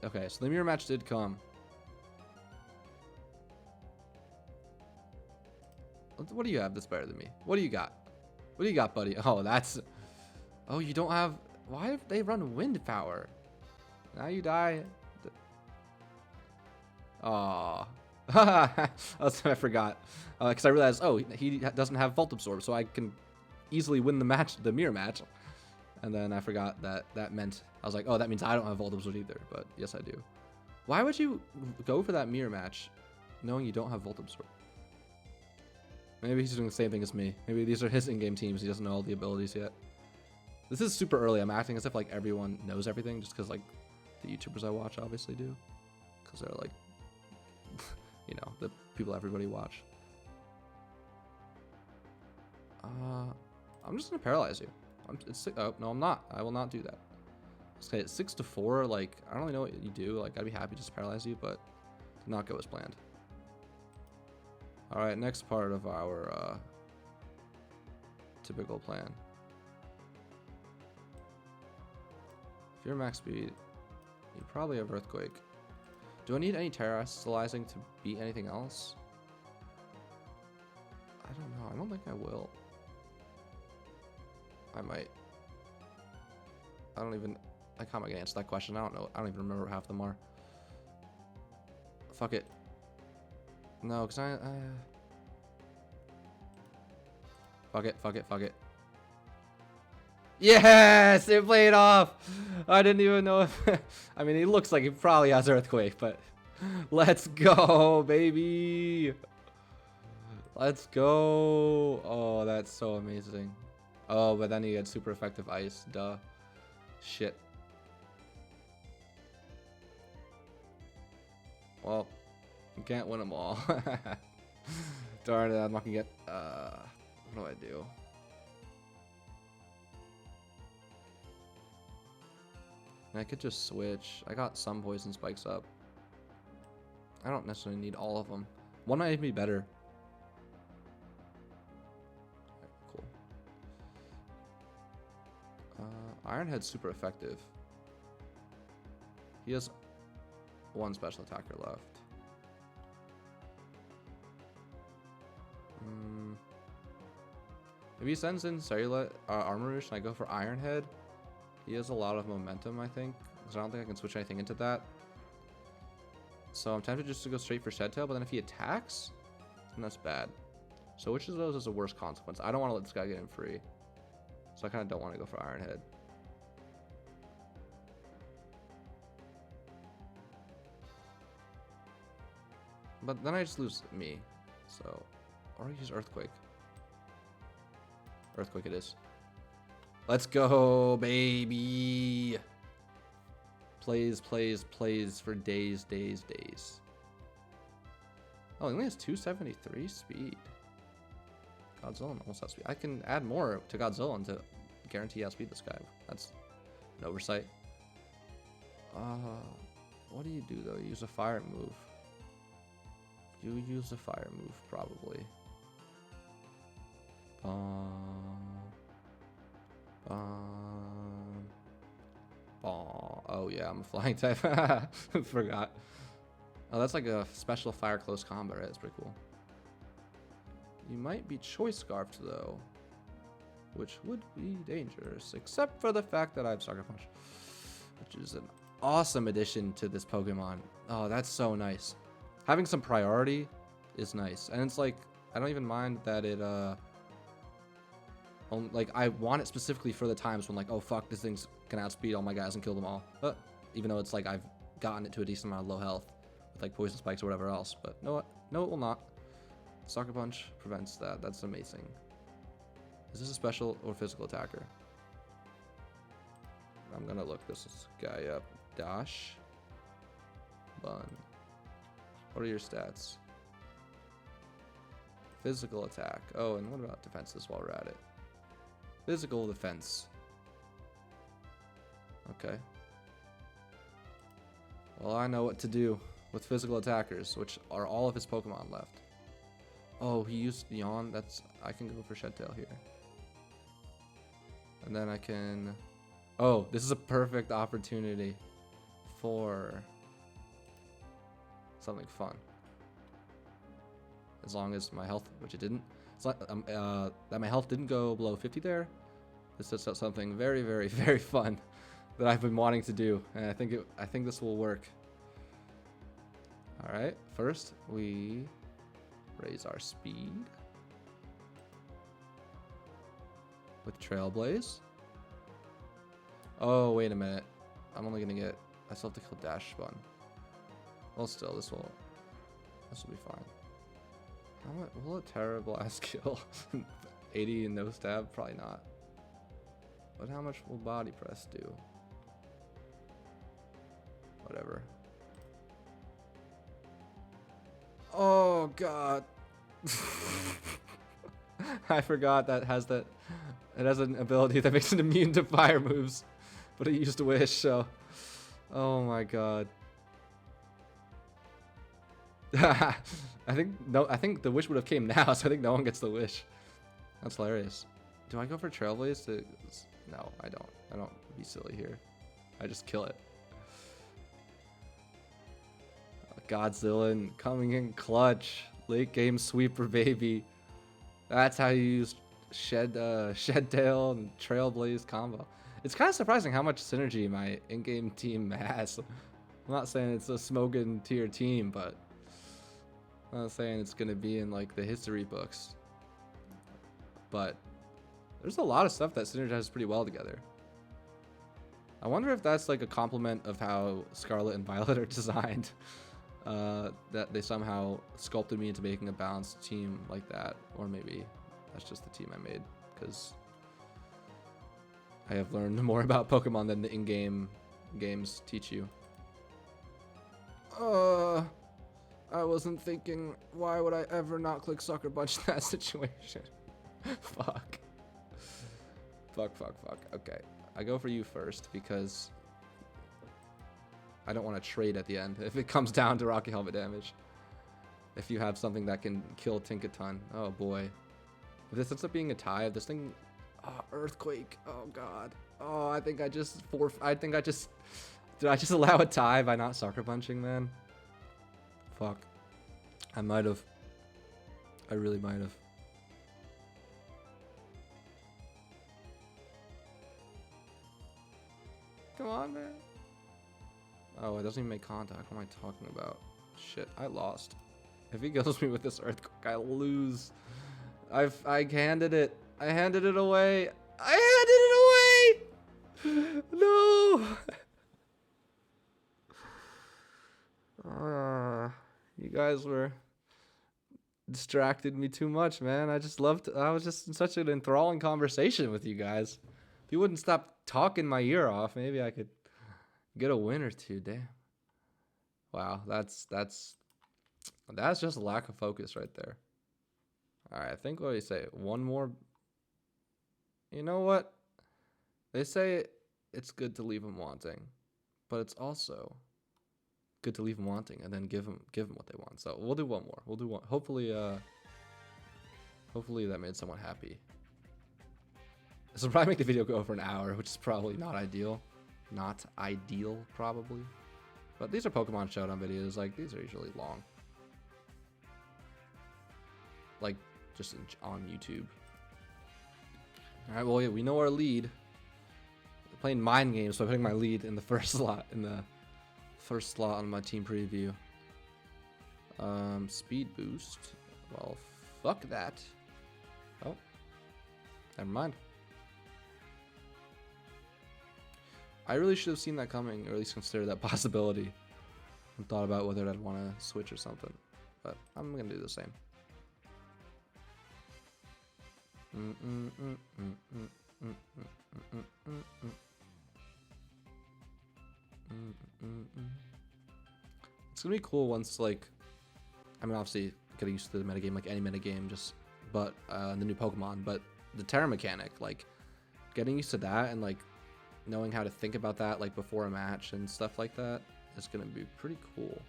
Speaker 1: Okay, so the mirror match did come. What do you have that's better than me? What do you got? What do you got, buddy? Oh, you don't have... Why have they run wind power? Now you die. Aw. That's what I forgot. Because I realized, oh, he doesn't have Volt Absorb, so I can easily win the mirror match. And then I forgot that meant... I was like, oh, that means I don't have Volt Absorb either. But yes, I do. Why would you go for that mirror match knowing you don't have Volt Absorb? Maybe he's doing the same thing as me. Maybe these are his in-game teams. He doesn't know all the abilities yet. This is super early. I'm acting as if like everyone knows everything just because like the YouTubers I watch obviously do. Because they're like, you know, the people everybody watch. I'm just going to paralyze you. Oh, no, I'm not. I will not do that. Okay, it's 6-4. Like, I don't really know what you do. Like, I'd be happy just to paralyze you, but did not go as planned. All right, next part of our typical plan. If you're max speed, you probably have Earthquake. Do I need any Terastallizing to beat anything else? I don't know. I don't think I will. I might. I can't even answer that question. I don't know. I don't even remember what half of them are. Fuck it. No, because Fuck it. Yes! It played off! I didn't even know if... I mean, he looks like he probably has Earthquake, but... Let's go, baby! Let's go! Oh, that's so amazing. Oh, but then he had super effective Ice. Duh. Shit. Well, you can't win them all. Darn it, I'm not gonna get... what do? I could just switch. I got some poison spikes up. I don't necessarily need all of them. One might be better. Cool. Ironhead's super effective. He has one special attacker left. If he sends in Scarlet, Armor Rouge and I go for Ironhead, he has a lot of momentum, I think. Because I don't think I can switch anything into that. So I'm tempted just to go straight for Shed Tail, but then if he attacks, then that's bad. So which of those is the worst consequence? I don't want to let this guy get in free. So I kind of don't want to go for Ironhead. But then I just lose me. So, or I use Earthquake. Earthquake it is. Let's go, baby. Plays for days. Oh, he only has 273 speed. Godzilla almost has speed. I can add more to Godzilla and to guarantee outspeed this guy. That's an oversight. What do you do though? You use a fire move. You use a fire move, probably. Oh yeah, I'm a flying type. Forgot. Oh, that's like a special fire close combo, right? That's pretty cool. You might be choice scarfed though, which would be dangerous, except for the fact that I have Sucker Punch, which is an awesome addition to this Pokemon. Oh, that's so nice. Having some priority is nice, and it's like I don't even mind that it like I want it specifically for the times when like, oh fuck, this thing's gonna outspeed all my guys and kill them all. But even though it's like I've gotten it to a decent amount of low health with like poison spikes or whatever else. But no, what? No, it will not. Sucker Punch prevents that. That's amazing. Is this a special or physical attacker? I'm gonna look this guy up. Dash. Bun. What are your stats? Physical attack. Oh, and what about defenses while we're at it? Physical defense. Okay. Well, I know what to do with physical attackers, which are all of his Pokemon left. Oh, he used Yawn. I can go for Shed Tail here. And then I can... Oh, this is a perfect opportunity for something fun. As long as my health, which it didn't, it's like, that my health didn't go below 50 there. This is something very, very, very fun that I've been wanting to do, and I think this will work. All right, first we raise our speed with Trailblaze. Oh, wait a minute. I'm only gonna get. I still have to kill Dash Spun. Well, still, this will be fine. How much will a Terra Blast kill? 80 and no stab? Probably not. But how much will Body Press do? Whatever. Oh god. I forgot that it has an ability that makes it immune to fire moves. But it used Wish, so oh my god. I think the Wish would have came now, so I think no one gets the Wish. That's hilarious. Do I go for Trailblaze to... No, I don't. I don't be silly here. I just kill it. Godzilla coming in clutch. Late game sweeper, baby. That's how you use Shed Tail and Trailblaze combo. It's kind of surprising how much synergy my in-game team has. I'm not saying it's a Smogan tier team, but I'm not saying it's gonna be in like the history books. But there's a lot of stuff that synergizes pretty well together. I wonder if that's like a compliment of how Scarlet and Violet are designed. That they somehow sculpted me into making a balanced team like that, or maybe that's just the team I made because I have learned more about Pokemon than the in-game games teach you. I wasn't thinking, why would I ever not click Sucker Punch in that situation? Fuck. Fuck. Okay, I go for you first because I don't want to trade at the end if it comes down to Rocky Helmet damage. If you have something that can kill Tinkaton. Oh boy. If this ends up being a tie, if this thing... Oh, Earthquake. Oh god. Oh, I think I just... Did I just allow a tie by not Sucker Punching, man? Fuck. I might have. I really might have. Come on, man. Oh, it doesn't even make contact. What am I talking about? Shit, I lost. If he kills me with this Earthquake, I lose. I handed it. I handed it away. I handed it away! No! You guys were distracted me too much, man. I was just in such an enthralling conversation with you guys. If you wouldn't stop talking my ear off, maybe I could get a win or two. Damn. Wow, that's just a lack of focus right there. All right, I think what do you say? One more. You know what? They say it's good to leave them wanting, but it's also good to leave them wanting and then give them what they want. So we'll do one more. We'll do one. Hopefully that made someone happy. This will probably make the video go for an hour, which is probably not ideal. Not ideal, probably. But these are Pokemon Showdown videos. Like, these are usually long. Like, just on YouTube. Alright, well, yeah, we know our lead. We're playing mind games, so I'm putting my lead in the first slot, on my team preview. Speed boost. Well, fuck that. Oh. Never mind. I really should have seen that coming, or at least considered that possibility, and thought about whether I'd want to switch or something. But I'm gonna do the same. It's gonna be cool once, like, I mean, obviously getting used to the metagame, like any metagame, but the new Pokemon, but the Terra mechanic, like getting used to that and like knowing how to think about that, like before a match and stuff like that, is gonna be pretty cool.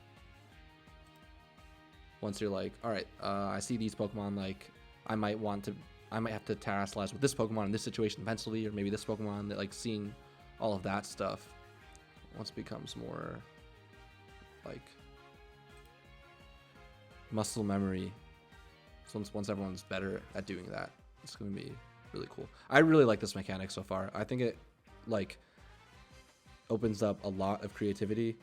Speaker 1: Once you're like, all right, I see these Pokemon, like I might have to Terrasalize with this Pokemon in this situation eventually, or maybe this Pokemon, that like seeing all of that stuff once it becomes more like muscle memory. So once everyone's better at doing that, it's gonna be really cool. I really like this mechanic so far. I think it like opens up a lot of creativity,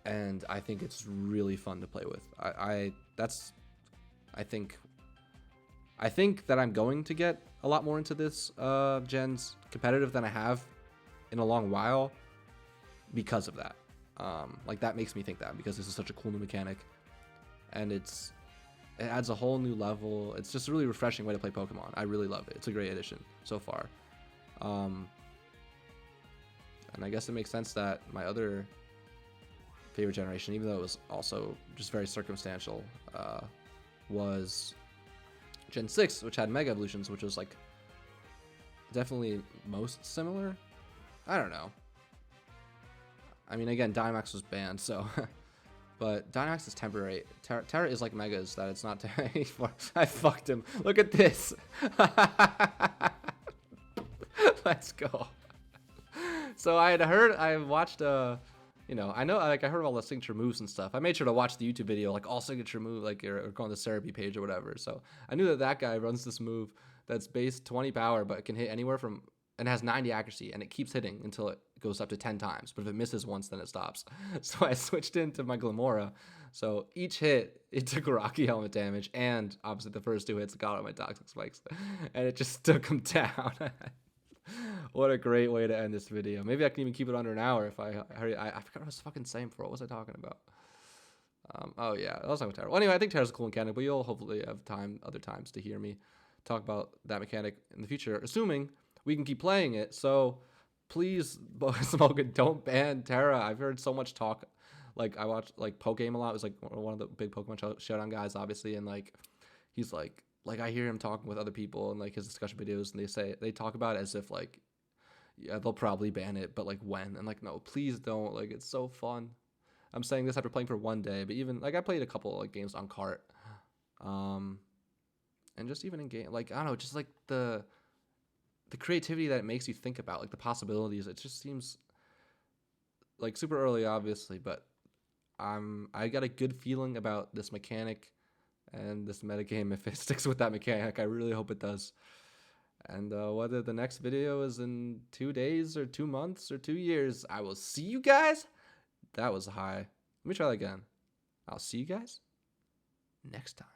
Speaker 1: and I think it's really fun to play with. I think that I'm going to get a lot more into this gen's competitive than I have in a long while because of that. Like that makes me think that, because this is such a cool new mechanic, and it adds a whole new level. It's just a really refreshing way to play Pokemon. I really love it. It's a great addition so far. And I guess it makes sense that my other favorite generation, even though it was also just very circumstantial, was Gen 6, which had Mega Evolutions, which was like definitely most similar. I don't know. I mean, again, Dynamax was banned, so but Dynamax is temporary. Terra is like Megas, that it's not temporary for. I fucked him. Look at this. Let's go. So I watched you know, I know, like, I heard of all the signature moves and stuff. I made sure to watch the YouTube video, like all signature move, like, or go on the therapy page or whatever. So I knew that guy runs this move that's base 20 power, but it can hit anywhere from, and has 90 accuracy, and it keeps hitting until it goes up to 10 times. But if it misses once, then it stops. So I switched into my Glimmora. So each hit, it took a Rocky Helmet damage, and opposite the first two hits, got on my Toxic Spikes, and it just took them down. What a great way to end this video. Maybe I can even keep it under an hour if I hurry. I forgot what I was fucking saying before. What was I talking about? Oh yeah, that was talking about Terra. Well, anyway, I think Terra's a cool mechanic, but you'll hopefully have other times to hear me talk about that mechanic in the future, assuming we can keep playing it. So please, Smokin', don't ban Terra. I've heard so much talk. Like, I watched like Pokegame a lot. It was like one of the big Pokemon Showdown guys, obviously, and like he's like I hear him talking with other people and like his discussion videos, and they talk about it as if like, yeah, they'll probably ban it, but like when? And like, no, please don't. Like, it's so fun. I'm saying this after playing for one day, but even like I played a couple like games on cart, and just even in game, like I don't know, just like the creativity that it makes you think about, like the possibilities. It just seems like super early, obviously, but I got a good feeling about this mechanic and this metagame. If it sticks with that mechanic, I really hope it does. And whether the next video is in 2 days or 2 months or 2 years, I will see you guys. That was high. Let me try that again. I'll see you guys next time.